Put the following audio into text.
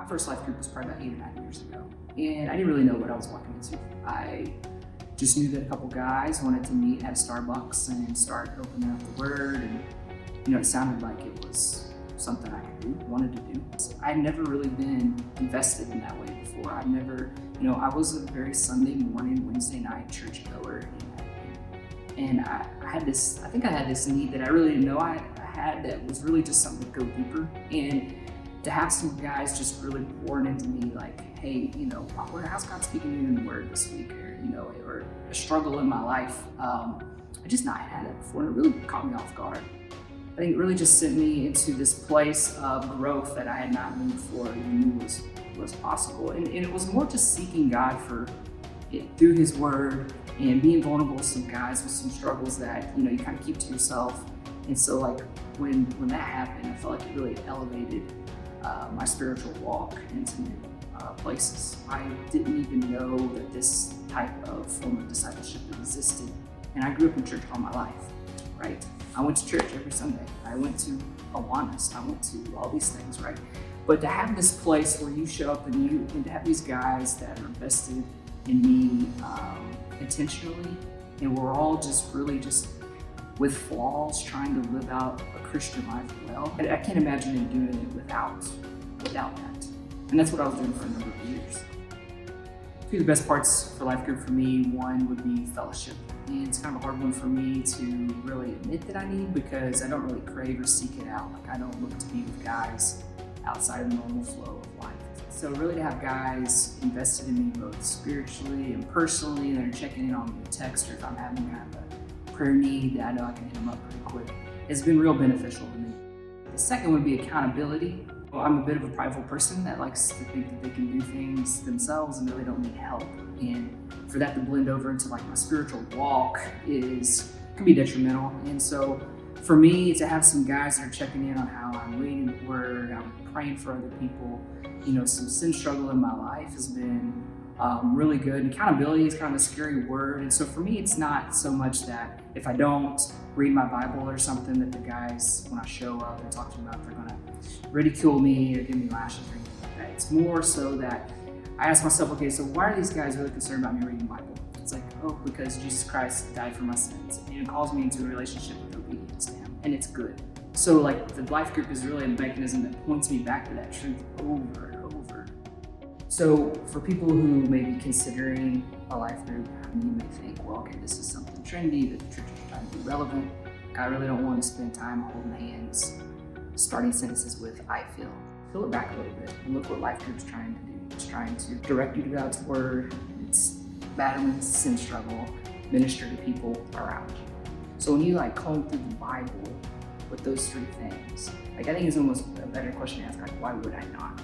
My first life group was probably about 8 or 9 years ago. And I didn't really know what I was walking into. I just knew that a couple guys wanted to meet at a Starbucks and start opening up the word. And, it sounded like it was something I could do, wanted to do. So I'd never really been invested in that way before. I've never, I was a very Sunday morning, Wednesday night church goer. And I had this need that I really didn't know I had that was really just something to go deeper. And to have some guys just really pouring into me like, hey, how's God speaking to you in the word this week? Or a struggle in my life. I just not had it before, and it really caught me off guard. I think it really just sent me into this place of growth that I had not moved for and knew was possible. And it was more just seeking God for it through his word and being vulnerable with some guys with some struggles that, you kind of keep to yourself. And so like when that happened, I felt like it really elevated my spiritual walk into new places. I didn't even know that this type of form of discipleship existed. And I grew up in church all my life, right? I went to church every Sunday. I went to Awanas. I went to all these things, right? But to have this place where you show up and to have these guys that are invested in me intentionally, and we're all just really just with flaws trying to live out a Christian life well. I can't imagine him doing it without that. And that's what I was doing for a number of years. A few of the best parts for life group for me, one would be fellowship. And it's kind of a hard one for me to really admit that I need because I don't really crave or seek it out. Like I don't look to be with guys outside of the normal flow of life. So really to have guys invested in me both spiritually and personally, and they're checking in on me with text, or if I'm having kind of a prayer need that I know I can hit them up pretty quick, has been real beneficial to me. The second would be accountability. Well, I'm a bit of a prideful person that likes to think that they can do things themselves and really don't need help. And for that to blend over into like my spiritual walk can be detrimental. And so for me to have some guys that are checking in on how I'm reading the word, I'm praying for other people, some sin struggle in my life has been really good. And accountability is kind of a scary word. And so for me, it's not so much that if I don't read my Bible or something that the guys, when I show up and talk to them about, they're gonna ridicule me or give me lashes or anything like that. It's more so that I ask myself, okay, so why are these guys really concerned about me reading the Bible? It's like, because Jesus Christ died for my sins and it calls me into a relationship with obedience to him, and it's good. So like the life group is really a mechanism that points me back to that truth over and over. So for people who may be considering a life group, you may think, well, okay, this is something trendy that the church is trying to be relevant. I really don't want to spend time holding hands, starting sentences with I feel. Fill it back a little bit and look what life group's trying to do. It's trying to direct you to God's word. It's battling sin struggle, minister to people around you. So when you comb through the Bible with those three things, I think it's almost a better question to ask, why would I not?